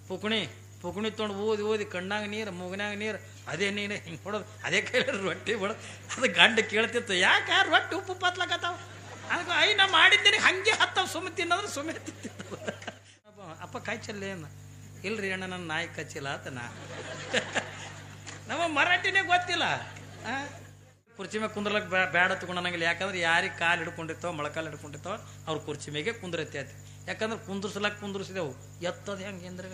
ಪುಕಣಿ ತೊಗೊಂಡು ಓದಿ ಕಣ್ಣಾಗ ನೀರು ಮೂಗನಾಗ ನೀರು ಅದೇ ನೀನು ಹಿಂಗೆ ಕೊಡೋದು ಅದೇ ಕೈಲಿ ರೊಟ್ಟಿ ಬಿಡೋದು. ಅದು ಗಂಡು ಕೇಳ್ತಿತ್ತು, ಯಾಕೆ ರೊಟ್ಟಿ ಉಪ್ಪು ಪತ್ಲಕತ್ತಾವ ಅದಕ್ಕೆ ಐ ನಾ ಮಾಡಿದ್ದೀನಿ ಹಂಗೆ ಹತ್ತಾವ ಸುಮ್ಮನೆ ತಿನ್ನೋದ್ರೆ ಸುಮ್ಮನೆ ತಿಂತಿತ್ತು. ಅಪ್ಪ ಕಾಯಿ ಚೆಲ್ಲಿ ಅನ್ನ ಇಲ್ರಿ ಅಣ್ಣ ನನ್ನ ನಾಯಿ ಕಚ್ಚಿಲ್ಲ ಆತ ನಮ್ಮ ಮರಾಠಿನೇ ಗೊತ್ತಿಲ್ಲ. ಕುರ್ಚಿ ಮೇಲೆ ಕುಂದ್ರಲಕ್ಕೆ ಬೇಡ ತಗೊಂಡಂಗಿಲ್ಲ, ಯಾಕಂದ್ರೆ ಯಾರಿಗೆ ಕಾಲು ಹಿಡ್ಕೊಂಡಿರ್ತಾವ ಮೊಳಕಾಲು ಹಿಡ್ಕೊಂಡಿರ್ತಾವ ಅವ್ರ ಕುರ್ಚಿ ಮೇಗೆ ಕುಂದ್ರತ್ತೆ ಆಯ್ತು. ಯಾಕಂದ್ರೆ ಕುಂದ್ರಿಸಿದೆವು ಎತ್ತದ ಹೆಂಗೆ ಅಂದ್ರೆ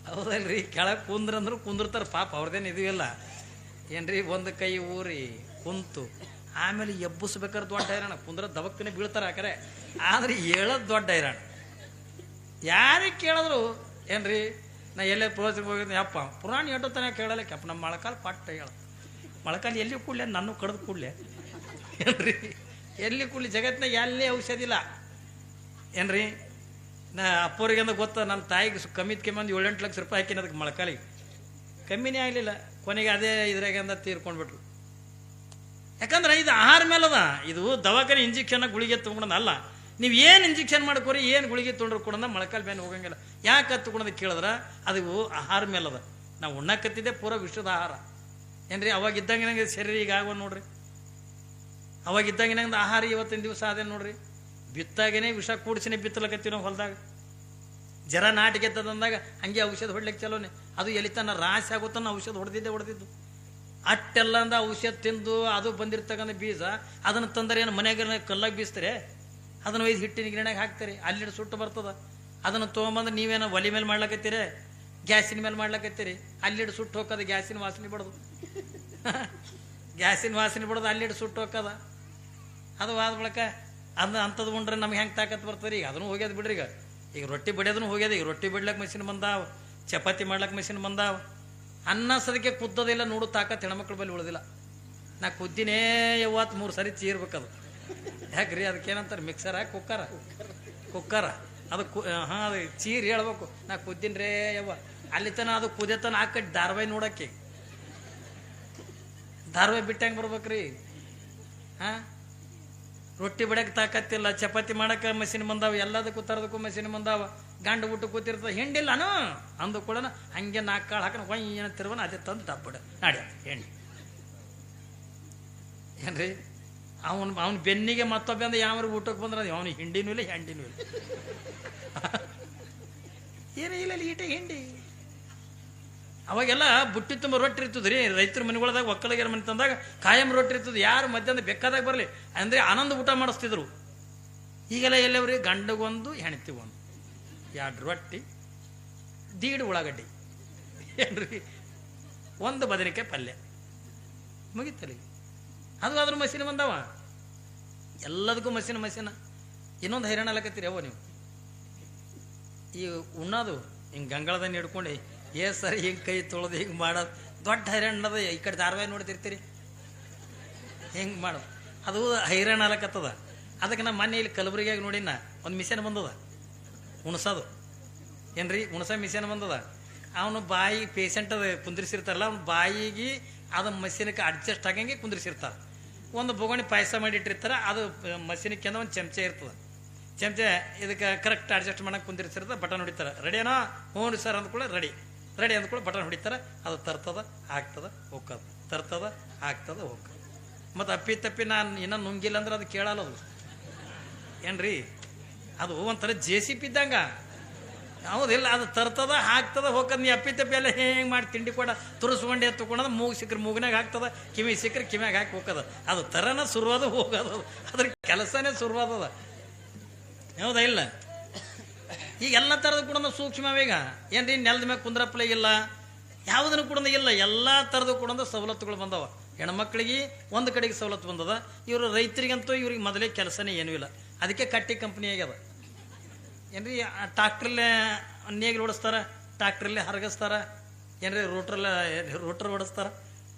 ಹೌದಲ್ರಿ, ಕೆಳಗೆ ಕುಂದ್ರಂದ್ರು ಕುಂದಿರ್ತಾರೆ ಪಾಪ, ಅವ್ರದ್ದೇನು ಇದೆಯಲ್ಲ ಏನ್ರಿ. ಒಂದು ಕೈ ಊರಿ ಕುಂತು ಆಮೇಲೆ ಎಬ್ಬಿಸ್ಬೇಕಾದ್ರೆ ದೊಡ್ಡ ಹೈರಾಣ, ಕುಂದ್ರ ದಬಕ್ಕನೆ ಬೀಳ್ತಾರೆ ಹಾಕರೆ, ಆದ್ರೆ ಹೇಳೋದು ದೊಡ್ಡ ಹೈರಾಣ. ಯಾರಿಗೆ ಕೇಳಿದ್ರು ಏನ್ರಿ ನಾ ಎಲ್ಲೇ ಪ್ರೋತ್ಸಾಹ ಹೋಗಿದ್ದೆ ಅಪ್ಪ ಪುರಾಣ ಎಟ್ಟೋತಾನೆ ಕೇಳಲಿಕ್ಕೆ ಅಪ್ಪ ನಮ್ಮ ಮೊಳಕಾಲು ಪಟ್ಟ ಹೇಳ ಮೊಳಕಾಲು ಎಲ್ಲಿ ಕೂಡಲೇ ನಾನು ಕಡ್ದು ಕೂಡಲೇ ಏನ್ರಿ, ಎಲ್ಲಿ ಕೂಡಲಿ ಜಗತ್ತಿನಾಗ ಎಲ್ಲಿ ಔಷಧಿ ಇಲ್ಲ ಏನ್ರಿ. ನಾ ಅಪ್ಪವ್ರಿಗಂದ ಗೊತ್ತ, ನಮ್ಮ ತಾಯಿಗೆ ಕಮ್ಮಿದ ಒಂದು 7-8 ಲಕ್ಷ ರೂಪಾಯಿ ಹಾಕಿನ ಅದಕ್ಕೆ ಮೊಳಕಾಲಿಗೆ ಕಮ್ಮಿನೇ ಆಗಲಿಲ್ಲ. ಕೊನೆಗೆ ಅದೇ ಇದ್ರಾಗಂದ ತೀರ್ಕೊಂಡ್ಬಿಟ್ರು. ಯಾಕಂದ್ರೆ ಇದು ಆಹಾರ ಮೇಲದ, ಇದು ದವಾಖಾನೆ ಇಂಜೆಕ್ಷನ್ ಗುಳಿಗೆ ತೊಗೊಂಡಲ್ಲ. ನೀವು ಏನು ಇಂಜೆಕ್ಷನ್ ಮಾಡ್ಕೊರಿ ಏನು ಗುಳಿಗೆ ತೊಗೊಂಡ್ರು ಕೂಡ ಮೊಳಕಾಲು ಬೇನೆ ಹೋಗಂಗಿಲ್ಲ. ಯಾಕೆ ತೊಗೊಂಡೋದು ಕೇಳಿದ್ರೆ ಅದು ಆಹಾರ ಮೇಲದ. ನಾವು ಉಣ್ಣಕತ್ತಿದ್ದೆ ಪೂರ ವಿಷದ ಆಹಾರ ಏನ್ರಿ. ಅವಾಗ ಇದ್ದಂಗೆ ನಂಗೆ ಶರೀರ ಈಗ ಆಗೋ ನೋಡ್ರಿ, ಅವಾಗ ಇದ್ದಂಗೆ ನಂಗೆ ಆಹಾರ ಇವತ್ತಿನ ದಿವಸ ಅದೇ ನೋಡ್ರಿ. ಬಿತ್ತಾಗೇನೆ ವಿಷ ಕೂಡಿಸಿನೇ ಬಿತ್ತಲಕತ್ತೀವಿ ನಾವು ಹೊಲದಾಗ. ಜರ ನಾಟಿಗೆತ್ತದಂದಾಗ ಹಂಗೆ ಔಷಧ ಹೊಡ್ಲಿಕ್ಕೆ ಚಲೋನೆ, ಅದು ಎಲಿತನ ರಾಶಿ ಆಗುತ್ತಾನ ಔಷಧ ಹೊಡೆದಿದ್ದು ಅಟ್ಟೆಲ್ಲ ಅಂದ ಔಷಧ ತಿಂದು ಅದು ಬಂದಿರ್ತಕ್ಕಂಥ ಬೀಜ ಅದನ್ನು ತಂದರೆ ಏನು ಮನೆಯಾಗ ಕಲ್ಲಾಗಿ ಬೀಸ್ತಾರೆ, ಅದನ್ನು ಒಯ್ದು ಹಿಟ್ಟಿನ ಗಿರಣಾಗ ಹಾಕ್ತಾರೆ, ಅಲ್ಲಿಟ್ಟು ಸುಟ್ಟು ಬರ್ತದ. ಅದನ್ನು ತೊಗೊಂಬಂದ್ರೆ ನೀವೇನೋ ಒಲೆ ಮೇಲೆ ಮಾಡ್ಲಕತ್ತೀರಿ, ಗ್ಯಾಸಿನ ಮೇಲೆ ಮಾಡ್ಲಕತ್ತೀರಿ, ಅಲ್ಲಿಟ್ಟು ಸುಟ್ಟು ಹೋಗೋದು, ಗ್ಯಾಸಿನ ವಾಸನೆ ಬಿಡೋದು ಗ್ಯಾಸಿನ ವಾಸನೆ ಬಿಡೋದು, ಅಲ್ಲಿಟ್ಟು ಸುಟ್ಟು ಹೋಗೋದ. ಅದು ಆದ ಬಳಿಕ ಅಂಥದ್ದು ಉಂಡ್ರೆ ನಮ್ಗೆ ಹೆಂಗೆ ತಾಕತ್ ಬರ್ತದೆ. ಈಗ ಅದನ್ನು ಹೋಗ್ಯದ ಬಿಡ್ರಿ. ಈಗ ರೊಟ್ಟಿ ಬಡಿಯೋದನ್ನು ಹೋಗ್ಯದ. ಈಗ ರೊಟ್ಟಿ ಬಿಡ್ಲಕ್ಕೆ ಮಷಿನ್ ಬಂದಾವ, ಚಪಾತಿ ಮಾಡ್ಲಕ್ಕೆ ಮಷಿನ್ ಬಂದಾವ. ಅನ್ನ ಸದಕ್ಕೆ ಕುದ್ದೋದಿಲ್ಲ ನೋಡು ತಾಕತ್ ಹೆಣ್ಮಕ್ಳ ಬಳಿ ಉಳಿದಿಲ್ಲ. ನಾ ಕುದ್ದಿನೇ ಯಾವತ್ತು 3 ಸರಿ ಚೀರ್ಬೇಕದು. ಯಾಕ್ರಿ ಅದಕ್ಕೇನಂತಾರೆ ಮಿಕ್ಸರ ಕುಕ್ಕರ ಅದು ಹಾಂ ಅದು ಚೀರ್ ಹೇಳ್ಬೇಕು. ನಾ ಕುದ್ದಿನ್ರೇ ಯವ್ವ ಅಲ್ಲಿ ತನ ಅದು ಕುದಿಯತನ ಹಾಕಿ ಧಾರಾವಾಹಿ ನೋಡಕ್ಕೆ, ಧಾರಾವಾಹಿ ಬಿಟ್ಟಂಗೆ ಬರ್ಬೇಕ್ರಿ. ಹಾಂ ರೊಟ್ಟಿ ಬಡಿಯಕ್ಕೆ ತಾಕತ್ತಿಲ್ಲ, ಚಪಾತಿ ಮಾಡಕ್ಕೆ ಮಷಿನ್ ಬಂದಾವ, ಎಲ್ಲದಕ್ಕೂ ತರದಕ್ಕೂ ಮಷಿನ್ ಬಂದಾವ. ಗಂಡು ಊಟ ಕೂತಿರ್ತದೆ ಹೆಂಡಿಲ್ಲನು ಅಂದು ಕೂಡ ಹಂಗೆ 4 ಕಾಳು ಹಾಕೋಣ ಹೊಯ್ ಏನ ತಿರುವನ ಅದೇ ತಂದು ಡಬ್ಬಡ ನಾಡಿ ಹೆಣ್ಣು ಏನ್ರಿ. ಅವನ ಬೆನ್ನಿಗೆ ಮತ್ತೊಬ್ಬ ಅಂದ್ರೆ ಯಾವ ಊಟಕ್ಕೆ ಬಂದ್ರೆ ಅದು ಅವನಿಗೆ ಹಿಂಡಿನೂ ಇಲ್ಲ ಹೆಂಡಿನೂ ಇಲ್ಲ ಏನೂ ಇಲ್ಲ ಈಟ ಹಿಂಡಿ. ಅವಾಗೆಲ್ಲ ಬುಟ್ಟಿ ತುಂಬ ರೊಟ್ಟಿ ಇರ್ತದ ರೀ. ರೈತರ ಮನೆಗಳದಾಗ ಒಕ್ಕಲಿಗರ ಮನೆ ತಂದಾಗ ಕಾಯಂ ರೊಟ್ಟಿ ಇರ್ತದೆ. ಯಾರು ಮಧ್ಯಾಹ್ನ ಬೇಕಾದಾಗ ಬರಲಿ ಅಂದರೆ ಆನಂದ ಊಟ ಮಾಡಿಸ್ತಿದ್ರು. ಈಗೆಲ್ಲ ಎಲ್ಲವ್ರಿ ಗಂಡಗೊಂದು ಹೆಣ್ತಿಗೊಂದು 2 ರೊಟ್ಟಿ, 1 ಉಳ್ಳಾಗಡ್ಡಿ ಏನ್ರಿ, 1 ಬದನೆಕಾಯಿ ಪಲ್ಯ ಮುಗಿತಲ್ಲಿ. ಅದು ಅದ್ರ ಮಷಿನ್ ಬಂದವ, ಎಲ್ಲದಕ್ಕೂ ಮಷಿನ. ಇನ್ನೊಂದು ಹೈರಾಣ ಅಲ್ಲಕತ್ತೀರಿ ಅವ ನೀವು. ಈ ಉಣ್ಣೋದು ಹಿಂಗೆ ಗಂಗಳದನ್ನು ಹಿಡ್ಕೊಂಡು ಸರಿ ಹಿಂಗೆ ಕೈ ತೊಳೆದು ಹಿಂಗೆ ಮಾಡೋದು ದೊಡ್ಡ ಹೈರಾಣದ. ಈ ಕಡೆ ಧಾರಾವಾಹಿ ನೋಡ್ತಿರ್ತೀರಿ ಹಿಂಗೆ ಮಾಡೋದು, ಅದು ಹೈರಾಣ ಅಲಕತ್ತದ. ಅದಕ್ಕೆ ನಮ್ಮ ಮನೆ ಇಲ್ಲಿ ಕಲಬುರಗಿಯಾಗಿ ನೋಡಿ ಒಂದು ಮಿಷನ್ ಬಂದದ ಉಣಸೋದು ಏನ್ರಿ, ಉಣಸ ಮಿಷನ್ ಬಂದದ. ಅವನು ಬಾಯಿ ಪೇಷಂಟ್ ಅದು ಕುಂದ್ರಿಸಿರ್ತಾರಲ್ಲ, ಅವ್ನ ಬಾಯಿಗೆ ಅದು ಮಷೀನಕ್ಕೆ ಅಡ್ಜಸ್ಟ್ ಆಗಂಗೆ ಕುಂದ್ರಿಸಿರ್ತಾರೆ. ಒಂದು ಬೊಗಣಿ ಪಾಯಸ ಮಾಡಿಟ್ಟಿರ್ತಾರೆ, ಅದು ಮಷೀನಕ್ಕೆ ಒಂದು ಚಮಚ ಇರ್ತದೆ. ಚಮಚ ಇದಕ್ಕೆ ಕರೆಕ್ಟ್ ಅಡ್ಜಸ್ಟ್ ಮಾಡಕ್ಕೆ ಕುಂದಿರ್ಸಿರ್ತದೆ. ಬಟನ್ ಹೊಡಿತಾರೆ, ರೆಡಿನೋ ಹ್ಞೂ ಸರ್ ಅಂದ್ಕೊಳ್ಳಿ ರೆಡಿ ಅಂದ್ಕೊಳ್ಳಿ ಬಟನ್ ಹೊಡಿತಾರೆ. ಅದು ತರ್ತದ ಆಗ್ತದ ಹೋಗ್ತದ, ತರ್ತದ ಆಗ್ತದ ಹೋಗ್ತದ. ಮತ್ತು ಅಪ್ಪಿ ನಾನು ಇನ್ನೂ ನುಂಗಿಲ್ಲ ಅಂದ್ರೆ ಅದು ಕೇಳಲ್ಲ ಅದು ಏನ್ರಿ. ಅದು ಒಂಥರ JCB ಇದ್ದಂಗ ಹೌದಿಲ್ಲ, ಅದು ತರ್ತದ ಹಾಕ್ತದ ಹೋಗ್ತದ. ನೀ ಅಪ್ಪಿ ಎಲ್ಲ ಹೆಂಗೆ ಮಾಡಿ ತಿಂಡಿ ಕೊಡ ತುರಿಸ್ಕೊಂಡೆ ಎತ್ತುಕೊಂಡದ, ಮೂಗು ಸಿಕ್ಕರೆ ಮೂಗಿನಾಗ ಹಾಕ್ತದ, ಕಿವಿ ಸಿಕ್ಕರೆ ಕಿವಿಯಾಗ ಹಾಕಿ ಹೋಗ್ತದ. ಅದು ಥರನ ಶುರುವಾದ ಹೋಗೋದು, ಅದ್ರ ಕೆಲಸನೇ ಶುರುವಾದದ. ಹೌದಾ ಇಲ್ಲ. ಈಗ ಎಲ್ಲ ಥರದ ಕೂಡ ಸೂಕ್ಷ್ಮವೀಗ ಏನ್ರಿ. ನೆಲದ ಮ್ಯಾಗ ಕುಂದ್ರಪ್ಲೆ ಇಲ್ಲ, ಯಾವುದನ್ನು ಕೂಡ ಇಲ್ಲ. ಎಲ್ಲ ಥರದ ಕೂಡ ಸವಲತ್ತುಗಳು ಬಂದವ. ಹೆಣ್ಮಕ್ಳಿಗೆ ಒಂದು ಕಡೆಗೆ ಸವಲತ್ತು ಬಂದದ. ಇವರು ರೈತರಿಗಂತೂ ಇವ್ರಿಗೆ ಮೊದಲೇ ಕೆಲಸನೇ ಏನೂ ಇಲ್ಲ. ಅದಕ್ಕೆ ಕಟ್ಟಿ ಕಂಪ್ನಿ ಆಗ್ಯದ ಏನ್ರಿ. ಟ್ರಾಕ್ಟ್ರಲ್ಲೇ ನೇಗಿಲು ಓಡಿಸ್ತಾರ, ಟ್ರಾಕ್ಟ್ರಲ್ಲೇ ಹರಗಿಸ್ತಾರ ಏನ್ರಿ, ರೋಟ್ರ್ ಓಡಿಸ್ತಾರ.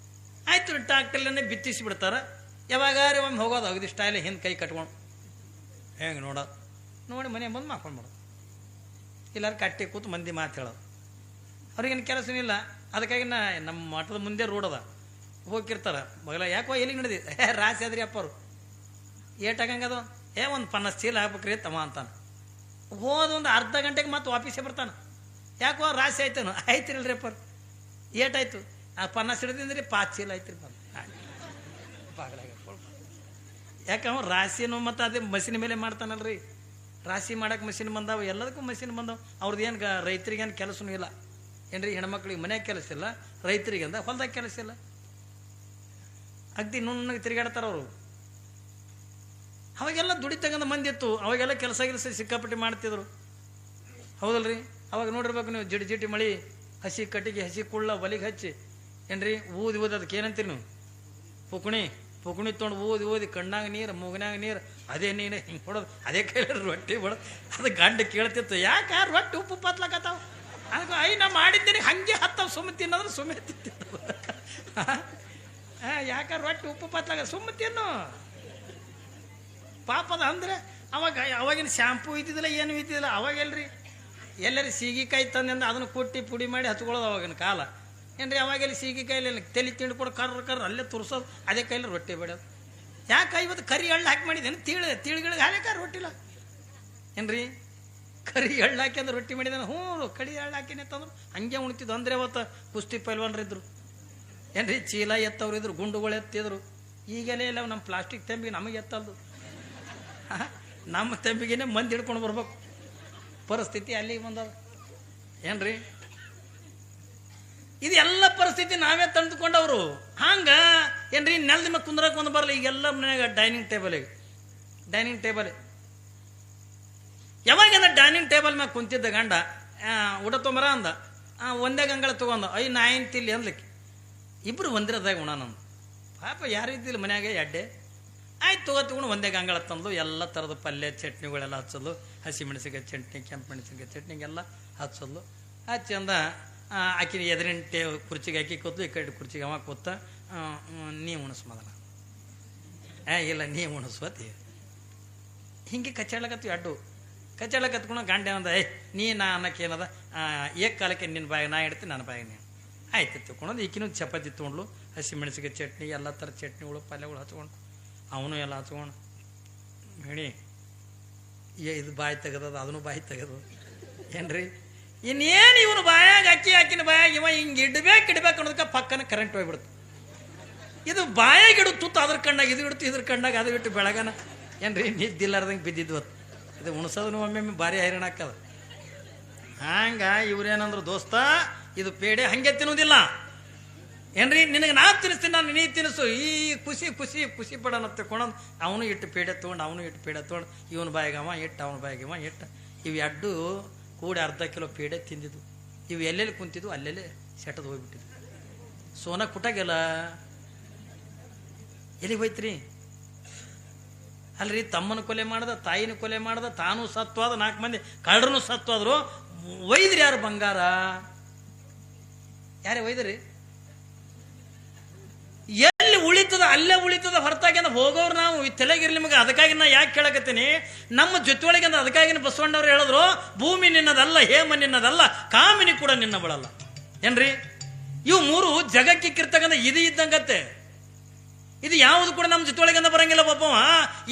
ಆಯ್ತು, ಟ್ರಾಕ್ಟ್ರಲ್ಲೇ ಬಿತ್ತಿಸಿ ಬಿಡ್ತಾರ. ಯಾವಾಗಾರ ಒಮ್ಮೆ ಹೋಗೋದು ಅಗದಿ ಸ್ಟೈಲ್ ಹಿಂದೆ ಕೈ ಕಟ್ಕೊಂಡು ಹೆಂಗೆ ನೋಡೋದು ನೋಡಿ ಮನೆ ಬಂದು ಮಾಡ್ಕೊಂಡು ಮಾಡೋದು. ಇಲ್ಲಾರ ಕಟ್ಟಿ ಕೂತು ಮಂದಿ ಮಾತು ಹೇಳೋದು. ಅವ್ರಿಗೇನು ಕೆಲಸನೂ ಇಲ್ಲ. ಅದಕ್ಕಾಗಿ ನಮ್ಮ ಮಠದ ಮುಂದೆ ರೋಡ್ ಅದ, ಹೋಗಿರ್ತಾರೆ ಮಗಲ ಯಾಕೋ ಎಲ್ಲಿಗೆ ನಡೆದಿ ರಾಸಿ ಆದ್ರಿ ಅಪ್ಪರು ಏಟಾಗಂಗದು ಒಂದು 50 ಚೀಲ ಹಾಕ್ಬೇಕ್ರಿ ತಮ್ಮ ಅಂತಾನೆ. ಹೋದ ಒಂದು ಅರ್ಧ ಗಂಟೆಗೆ ಮತ್ತೆ ವಾಪೀಸೇ ಬರ್ತಾನೆ. ಯಾಕೋ ರಾಶಿ ಆಯ್ತಾನು ಆಯ್ತಿರಲ್ರಿ ಅಪ್ಪ ಏಟಾಯ್ತು ಆ ಪನ್ನಾಸ್ ಹಿಡಿದಿಂದ್ರಿ 5 ಚೀಲ ಆಯ್ತು ಬಂದು ಬಾಗಲಾಗ. ಯಾಕೆ ಅವ ರಾಶಿನೂ ಮತ್ತು ಅದೇ ಮಷಿನ್ ಮೇಲೆ ಮಾಡ್ತಾನಲ್ರಿ. ರಾಶಿ ಮಾಡಕ್ಕೆ ಮಷಿನ್ ಬಂದಾವ, ಎಲ್ಲದಕ್ಕೂ ಮಷಿನ್ ಬಂದಾವ. ಅವ್ರದ್ದು ಏನು ರೈತರಿಗೇನು ಕೆಲಸನೂ ಇಲ್ಲ ಏನ್ರಿ. ಹೆಣ್ಮಕ್ಳಿಗೆ ಮನ್ಯಾಗ ಕೆಲಸ ಇಲ್ಲ, ರೈತರಿಗೆ ಅಂದ ಹೊಲ್ದಾಗ ಕೆಲಸ ಇಲ್ಲ. ಅಗ್ದಿ ನುಣ್ಣಗೆ ತಿರುಗಾಡ್ತಾರ ಅವರು. ಅವಾಗೆಲ್ಲ ದುಡಿ ತಗೊಂಡ ಮಂದಿ ಇತ್ತು, ಅವಾಗೆಲ್ಲ ಕೆಲಸ ಸಿಕ್ಕಾಪಟ್ಟಿ ಮಾಡ್ತಿದ್ರು, ಹೌದಲ್ರಿ. ಅವಾಗ ನೋಡಿರ್ಬೇಕು ನೀವು, ಜಿಟಿ ಮಳಿ, ಹಸಿ ಕಟ್ಟಿಗೆ, ಹಸಿ ಕುಳ್ಳ ಒಲಿಗೆ ಹಚ್ಚಿ ಏನ್ರಿ ಊದಿ ಅದಕ್ಕೆ ಏನಂತೀರಿ ನೀವು, ಪುಕುಣಿ ತೊಗೊಂಡು ಓದಿ ಕಣ್ಣಾಗ ನೀರು, ಮೂಗನಾಗ ನೀರು, ಅದೇ ನೀನು ಹಿಂಗೆ ಹೊಡೋದು, ಅದೇ ಕೈಲಿ ರೊಟ್ಟಿ ಹೊಡೋದು. ಅದು ಗಂಡ ಕೇಳ್ತಿತ್ತು, ಯಾಕೆ ರೊಟ್ಟಿ ಉಪ್ಪು ಪತ್ಲಾಕತ್ತಾವ, ಅದಕ್ಕೆ ನಾ ಮಾಡಿದ್ದೀನಿ ಹಂಗೆ ಹತ್ತವ ಸುಮ್ಮ ತಿನ್ನೋದ್ರೆ ಸುಮ್ಮನೆ ತಿಂತಿದ್ದು. ಯಾಕ ರೊಟ್ಟಿ ಉಪ್ಪು ಪತ್ಲಾಗ ಸುಮ್ಮ ತಿನ್ನು ಪಾಪದ. ಅಂದ್ರೆ ಅವಾಗಿನ ಶಾಂಪೂ ಇದ್ದಿದ್ದಿಲ್ಲ, ಏನು ಇದ್ದಿದ್ದಿಲ್ಲ ಅವಾಗೆಲ್ರಿ. ಎಲ್ಲರಿ ಸೀಗಿಕಾಯಿ ತಂದಿಂದ ಅದನ್ನು ಕೊಟ್ಟಿ ಪುಡಿ ಮಾಡಿ ಹಚ್ಕೊಳ್ಳೋದು ಅವಾಗಿನ ಕಾಲ ಏನ್ರಿ. ಅವಾಗೆಲ್ಲಿ ಸೀಗಿಕಾಯಲ್ಲಿ ತಲೆ ತಿಂಡ್ಕೊಡು ಕರ್ರ ಅಲ್ಲೇ ತುರ್ಸೋದು, ಅದೇ ಕೈಲಿ ರೊಟ್ಟಿ ಬೇಡೋದು. ಯಾಕೆ ಇವತ್ತು ಕರಿ ಎಳ್ಳು ಹಾಕಿ ಮಾಡಿದ್ದೇನೆ, ತಿಳಿಗಳಿಗೆ ಹಾಕ ರೊಟ್ಟಿಲ್ಲ ಏನ್ರಿ. ಕರಿ ಎಳ್ಳು ಹಾಕಿ ಅಂದ್ರೆ ರೊಟ್ಟಿ ಮಾಡಿದಾನೆ. ಹ್ಞೂ ಕಡಿ ಎಳ್ಳು ಹಾಕಿನೇ ತಂದ್ರು ಹಂಗೆ ಉಣ್ತಿದ್ದು. ಅಂದ್ರೆ ಅವತ್ತು ಕುಸ್ತಿ ಪೈಲ್ವಾನ್ರಿದ್ರು ಏನ್ರಿ, ಚೀಲ ಎತ್ತವ್ರು ಇದ್ರು, ಗುಂಡುಗಳು ಎತ್ತಿದ್ರು. ಈಗೆಲ್ಲ ಇಲ್ಲ ನಮ್ಮ ಪ್ಲಾಸ್ಟಿಕ್ ತಂಬಿಗೆ ನಮಗೆ ಎತ್ತಲ್ದು, ನಮ್ಮ ತಂಬಿಗೆನೆ ಮಂದಿ ಹಿಡ್ಕೊಂಡು ಬರ್ಬೇಕು ಪರಿಸ್ಥಿತಿ ಅಲ್ಲಿಗೆ ಬಂದವ ಏನ್ರಿ. ಇದು ಎಲ್ಲ ಪರಿಸ್ಥಿತಿ ನಾವೇ ತಂದುಕೊಂಡವ್ರು. ಹಂಗ ಏನ್ರಿ ನೆಲದ ಮೇಲೆ ಕುಂದ್ರಕ್ಕೆ ಒಂದು ಬರಲ್ಲ. ಈಗೆಲ್ಲ ಮನ್ಯಾಗ ಡೈನಿಂಗ್ ಟೇಬಲ್ ಯಾವಾಗ ಡೈನಿಂಗ್ ಟೇಬಲ್ ಮ್ಯಾಗ ಕುಂತಿದ್ದ ಗಂಡ ಊಟ ತೊಂಬರ ಅಂದ, ಒಂದೇ ಗಂಗಳ ತೊಗೊಂಡ ನಾ ಏನು ತಿಲ್ಲಿ ಅಂದ್ಲಿಕ್ಕೆ, ಇಬ್ರು ಒಂದಿರದಾಗ ಉಣ ನಂದು. ಪಾಪ ಯಾರು ಇದ್ದಿಲ್ಲ ಮನ್ಯಾಗ ಎಡ್ಡೆ. ಆಯ್ತು ತಗೊಂಡು ಒಂದೇ ಗಂಗಳ ತಂದು ಎಲ್ಲ ಥರದ ಪಲ್ಯ ಚಟ್ನಿಗಳೆಲ್ಲ ಹಚ್ಚೋದು, ಹಸಿಮೆಣಸಿಕಾಯಿ ಚಟ್ನಿ, ಕೆಂಪು ಮೆಣಸಿನ್ಕಾಯಿ ಚಟ್ನಿಗೆಲ್ಲ ಹಚ್ಚೋದು. ಹಚ್ಚಿ ಅಂದ ಆಕಿನ ಎದುರಿನ ಕುರ್ಚಿಗೆ ಹಾಕಿ ಕೂತು, ಈ ಕಡೆ ಕುರ್ಚಿಗೆ ಅವ ಕೂತ, ನೀ ಉಣಿಸ್ ಮೊದಲ, ಇಲ್ಲ ನೀ ಉಣಿಸ್ವತಿ. ಹಿಂಗೆ ಕಚ್ಚಾಡ್ಲಕತ್ತೀವಿ ಅಡ್ಡು ಕಚ್ಚಾಡ್ಲಕತ್ಕೊಂಡು ಗಂಡೆ ಅಂದ, ನೀ ನಾ ಅನ್ನಕ್ಕೇನದ ಏಕ್ ಕಾಲಕ್ಕೆ ನಿನ್ನ ಬಾಯಿಗೆ ನಾ ಇಡ್ತೀನಿ, ನನ್ನ ಬಾಯಿಗೆ ನೀನು ಆಯ್ತು ತಿಳ್ಕೊಳೋದು. ಈಕಿನೂ ಚಪಾತಿ ತೊಗೊಂಡ್ಲು, ಹಸಿಮೆಣಸಿಕಾಯಿ ಚಟ್ನಿ, ಎಲ್ಲ ಥರ ಚಟ್ನಿಗಳು ಪಲ್ಯಗಳು ಹಚ್ಕೊಂಡು, ಅವನು ಎಲ್ಲ ಹಚ್ಕೊಂಡು ಹೇಳಿ ಇದು ಬಾಯಿ ತೆಗೆದದ, ಅದನ್ನು ಬಾಯಿ ತೆಗೆದು ಏನ್ರಿ. ಇನ್ನೇನು ಇವನು ಬಾಯಾಗ ಹಾಕಿನ ಬಾಯಾಗ ಇವ ಹಿಂಗೆ ಇಡ್ಬೇಕು ಅನ್ನೋದಕ್ಕೆ ಪಕ್ಕನ ಕರೆಂಟ್ ಹೋಗ್ಬಿಡ್ತು. ಇದು ಬಾಯಾಗ ಇಡು ತುತ್ತು ಅದ್ರ ಕಣ್ಣಾಗ ಇದು ಇಡ್ತು, ಇದ್ರ ಕಣ್ಣಾಗ ಅದು ಇಟ್ಟು ಬೆಳಗನ ಏನ್ರಿ ನಿದ್ದಿಲ್ಲಾರ್ದಂಗೆ ಬಿದ್ದಿದ್ವು. ಇದು ಉಣ್ಸೋದನ್ನು ಒಮ್ಮೆ ಭಾರಿ ಹೈರಾಣ ಹಾಕದ. ಹಂಗ ಇವ್ರೇನಂದ್ರು, ದೋಸ್ತ ಇದು ಪೇಡೆ ಹಂಗೆ ತಿನ್ನೋದಿಲ್ಲ ಏನ್ರಿ, ನಿನಗೆ ನಾ ತಿನ್ನಿಸ್ತೀನಿ, ನಾನು ನೀ ತಿನ್ನಿಸು, ಈ ಖುಷಿ ಪಡೋಣ ತಗೊಂಡು ಅವನು ಇಟ್ಟು ಪೇಡೆ ತೊಗೊಂಡು ಇವನ ಬಾಯಿಗವ ಇಟ್ಟು ಅವನ ಬಾಯಿಗವ ಇಟ್ಟು ಇವು ಎಡ್ಡು ಕೂಡಿ ಅರ್ಧ ಕಿಲೋ ಪೇಡೆ ತಿಂದಿದ್ದು. ಇವು ಎಲ್ಲೆಲ್ಲಿ ಕುಂತಿದ್ವು ಅಲ್ಲೆಲ್ಲೇ ಸೆಟದು ಹೋಗ್ಬಿಟ್ಟಿದ್ವು. ಸೋನ ಕುಟಾಗೆಲ್ಲ ಎಲ್ಲಿಗೆ ಹೋಯ್ತ್ರಿ ಅಲ್ರಿ. ತಮ್ಮನ ಕೊಲೆ ಮಾಡ್ದ, ತಾಯಿನ ಕೊಲೆ ಮಾಡ್ದ, ತಾನು ಸತ್ವಾದ, 4 ಮಂದಿ ಕಳ್ಳರನು ಸತ್ವಾದ್ರು. ಒಯ್ದ್ರಿ ಯಾರು ಬಂಗಾರ? ಯಾರೇ ಒಯ್ದ್ರಿ? ಎಲ್ಲಿ ಉಳಿತದ ಅಲ್ಲೇ ಉಳಿತದ ಹೊರತಾಗಿ ಅಂತ ಹೋಗೋರು ನಾವು ತಲೆಗಿರ್ಲಿ ನಿಮಗೆ. ಅದಕ್ಕಾಗಿ ನಾ ಯಾಕೆ ಕೇಳಕತ್ತೀನಿ, ನಮ್ಮ ಜೊತೆ ಒಳಗೆ ಅಂತ ಅದಕ್ಕಾಗಿ ಬಸವಣ್ಣವ್ರು ಹೇಳಿದ್ರು, ಭೂಮಿ ನಿನ್ನದಲ್ಲ, ಹೇಮ ನಿನ್ನದಲ್ಲ, ಕಾಮಿನಿ ಕೂಡ ನಿನ್ನ ಬಳಲ್ಲ ಏನ್ರಿ. ಇವು 3 ಜಗಕ್ಕೆ ಕಿರ್ತಕ್ಕಂಥ ಇದು ಇದ್ದಂಗತ್ತೆ. ಇದು ಯಾವುದು ಕೂಡ ನಮ್ಮ ಜೊತೆ ಒಳಗೆ ಬರಂಗಿಲ್ಲ. ಒಬ್ಬವ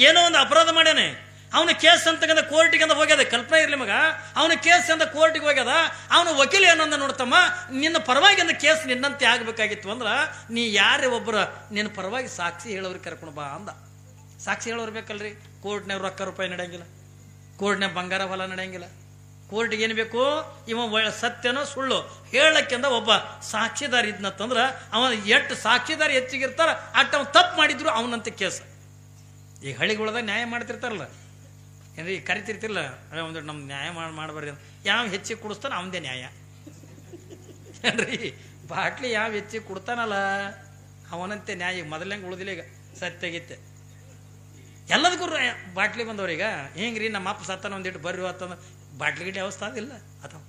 ಏನೋ ಒಂದು ಅಪರಾಧ ಮಾಡ್ಯಾನೆ, ಅವನ ಕೇಸ್ ಅಂತಕ್ಕಂಥ ಕೋರ್ಟಿಗೆ ಅಂತ ಹೋಗ್ಯದ. ಕಲ್ಪನೆ ಇರ್ಲಿ ಮಗ, ಅವನ ಕೇಸ್ ಅಂತ ಕೋರ್ಟಿಗೆ ಹೋಗ್ಯದ. ಅವನ ವಕೀಲ ಏನಂದ, ನೋಡ್ತಮ್ಮ ನಿನ್ನ ಪರವಾಗಿ ಅಂದ ಕೇಸ್ ನಿನ್ನಂತೆ ಆಗ್ಬೇಕಾಗಿತ್ತು ಅಂದ್ರ ನೀ ಯಾರೇ ಒಬ್ಬರ ನಿನ್ನ ಪರವಾಗಿ ಸಾಕ್ಷಿ ಹೇಳೋರಿಗೆ ಕರ್ಕೊಂಡು ಬಾ ಅಂದ. ಸಾಕ್ಷಿ ಹೇಳೋರು ಬೇಕಲ್ರಿ. ಕೋರ್ಟ್ನಾಗ ರೊಕ್ಕ ರೂಪಾಯಿ ನಡೆಯಂಗಿಲ್ಲ, ಕೋರ್ಟ್ನಾಗ ಬಂಗಾರ ಹೊಲ ನಡೆಯಂಗಿಲ್ಲ. ಕೋರ್ಟ್ಗೆ ಏನು ಬೇಕು, ಇವ ಸತ್ಯನೋ ಸುಳ್ಳು ಹೇಳಕ್ಕೆಂದ ಒಬ್ಬ ಸಾಕ್ಷಿದಾರ ಇದ್ನಂತಂದ್ರ ಅವನ ಎಷ್ಟು ಸಾಕ್ಷಿದಾರ ಹೆಚ್ಚಿಗಿರ್ತಾರ ಅಟ್ಟು ಅವ್ನು ತಪ್ಪು ಮಾಡಿದ್ರು ಅವನಂತೆ ಕೇಸ್. ಈ ಹಳ್ಳಿಗಳದಾಗ ನ್ಯಾಯ ಮಾಡ್ತಿರ್ತಾರಲ್ಲ ಏನ್ರಿ, ಕರಿತಿರ್ತಿರಲ್ಲ, ಒಂದು ನಮ್ಮ ನ್ಯಾಯ ಮಾಡಬಾರ್ದು ಅಂತ. ಯಾವ ಹೆಚ್ಚಿಗೆ ಕುಡಿಸ್ತಾನ ಅವನದೇ ನ್ಯಾಯ ಏನ್ರಿ. ಬಾಟ್ಲಿ ಯಾವ ಹೆಚ್ಚಿಗೆ ಕೊಡ್ತಾನಲ್ಲ ಅವನಂತೆ ನ್ಯಾಯ. ಮೊದಲಂಗೆ ಉಳಿದಿಲ್ಲ ಈಗ ಸತ್ಯಗಿತ್ತೆ ಎಲ್ಲದಕ್ಕೂ ಬಾಟ್ಲಿ ಬಂದವ್ರೀಗ. ಹೆಂಗ್ರಿ ನಮ್ಮ ಅಪ್ಪ ಸತ್ತಾನ ಒಂದಿಟ್ಟು ಬರ್ರಿ ಅಂತಂದ್ರೆ ಬಾಟ್ಲಿ ಗಿಡ್ಲಿ ಅವಸ್ಥೆ ಅದಿಲ್ಲ ಅಥವಾ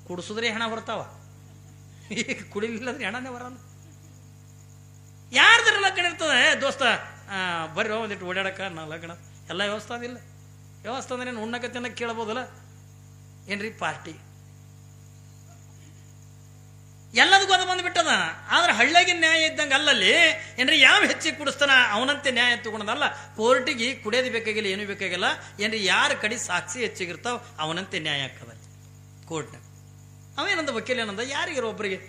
ಕುಡಿಸಿದ್ರೆ ಹೆಣ ಬರ್ತಾವ, ಈಗ ಕುಡಿಲಿಲ್ಲದ್ರೆ ಹೆಣನೇ ಬರಲ್ಲ. ಯಾರ್ದ್ರ ಲಗ್ನ ಇರ್ತದೆ ದೋಸ್ತ, ಬರ್ರಿ ಒಂದಿಟ್ಟು ಓಡಾಡಕ ನಾ ಲಗ್ನ ಎಲ್ಲ ವ್ಯವಸ್ಥೆ ಅದಿಲ್ಲ. ವ್ಯವಸ್ಥೆ ಅಂದ್ರೆ ಉಣ್ಣಕ್ಕೆ ತಿನ್ನಕ್ಕೆ ಕೇಳ್ಬೋದಲ್ಲ ಏನ್ರಿ. ಪಾರ್ಟಿ ಎಲ್ಲದಕ್ಕೂ ಅದು ಬಂದ್ಬಿಟ್ಟದ. ಆದ್ರೆ ಹಳ್ಳಿಯಾಗಿನ ನ್ಯಾಯ ಇದ್ದಂಗೆ ಅಲ್ಲಲ್ಲಿ ಏನ್ರಿ ಯಾವ ಹೆಚ್ಚಿಗೆ ಕುಡಿಸ್ತಾನ ಅವನಂತೆ ನ್ಯಾಯ ತಗೊಂಡದಲ್ಲ. ಕೋರ್ಟಿಗೆ ಕುಡಿಯೋದು ಬೇಕಾಗಿಲ್ಲ, ಏನೂ ಬೇಕಾಗಿಲ್ಲ. ಏನ್ರಿ ಯಾರ ಕಡೆ ಸಾಕ್ಷಿ ಹೆಚ್ಚಿಗಿರ್ತಾವ ಅವನಂತೆ ನ್ಯಾಯ ಹಾಕದ ಕೋರ್ಟ್ನಾಗ. ಅವೇನಂದ ವಕೀಲ ಏನಂದ, ಯಾರಿಗಾರ ಒಬ್ಬರಿಗೆ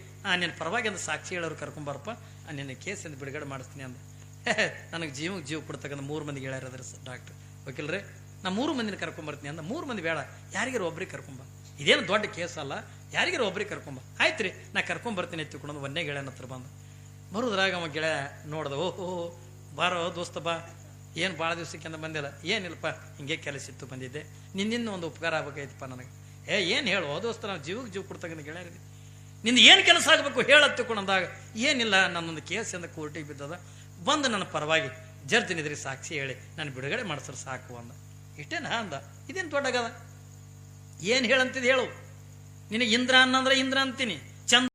ನಿನ್ನ ಪರವಾಗಿ ಅಂದ ಸಾಕ್ಷಿ ಹೇಳೋರು ಕರ್ಕೊಂಬಾರಪ್ಪ, ನಿನ್ನ ಕೇಸಿಂದ ಬಿಡುಗಡೆ ಮಾಡಿಸ್ತೀನಿ ಅಂದ. ನನಗೆ ಜೀವ ಕೊಡ್ತಕ್ಕಂಥ 3 ಮಂದಿಗೆ ಹೇಳ್ಯಾರದ್ರ ಡಾಕ್ಟರ್ ವಕೀಲ್ರೆ, ನಾ 3 ಮಂದಿನ ಕರ್ಕೊಂಬರ್ತೀನಿ ಅಂದ. 3 ಮಂದಿ ಬೇಡ, ಯಾರಿಗಾರ ಒಬ್ರಿಗೆ ಕರ್ಕೊಂಬ, ಇದೇನು ದೊಡ್ಡ ಕೇಸ್ ಅಲ್ಲ, ಯಾರಿಗಾರ ಒಬ್ರಿಗೆ ಕರ್ಕೊಂಬ. ಆಯ್ತು ರೀ, ನಾ ಕರ್ಕೊಂಬರ್ತೀನಿ ಎತ್ತಿಕೊಂಡು ಒಂದೇ ಗೆಳೆಯನ ಹತ್ರ ಬಂದ. ಬರೋದ್ರಾಗ ಅವ ಗೆಳೆಯ ನೋಡ್ದ, ಓಹೋ ಬಾರೋ ದೋಸ್ತ ಬಾ, ಏನು ಭಾಳ ದಿವ್ಸಕ್ಕೆ ಅಂತ ಬಂದಿಲ್ಲ. ಏನಿಲ್ಲಪ್ಪ, ಹಿಂಗೆ ಕೆಲಸ ಇತ್ತು ಬಂದಿದ್ದೆ, ನಿನ್ನಿಂದ ಒಂದು ಉಪಕಾರ ಆಗ್ಬೇಕಾಯ್ತಪ್ಪ ನನಗೆ. ಏನು ಹೇಳು ದೋಸ್ತ, ನಾವು ಜೀವ ಕೊಡ್ತಕ್ಕಂಥ ಗೆಳೆಯರಿಗೆ ನಿಂದು ಏನು ಕೆಲಸ ಆಗಬೇಕು ಹೇಳತ್ತಿಕೊಂಡಂದಾಗ, ಏನಿಲ್ಲ ನನ್ನೊಂದು ಕೇಸ್ ಅಂತ ಕೋರ್ಟಿಗೆ ಬಿದ್ದದ, ಬಂದು ನನ್ನ ಪರವಾಗಿ ಜಡ್ಜ್ ನಿದ್ರಿ ಸಾಕ್ಷಿ ಹೇಳಿ ನಾನು ಬಿಡುಗಡೆ ಮಾಡಿಸ್ರೆ ಸಾಕು ಅಂದ. ಇಷ್ಟೇನಾ ಅಂದ. ಇದೇನು ದೊಡ್ಡಗದ, ಏನು ಹೇಳಂತಿದ್ ಹೇಳು, ನಿನಗೆ ಇಂದ್ರ ಅನ್ನಂದ್ರೆ ಇಂದ್ರ ಅಂತೀನಿ, ಚಂದ್ರ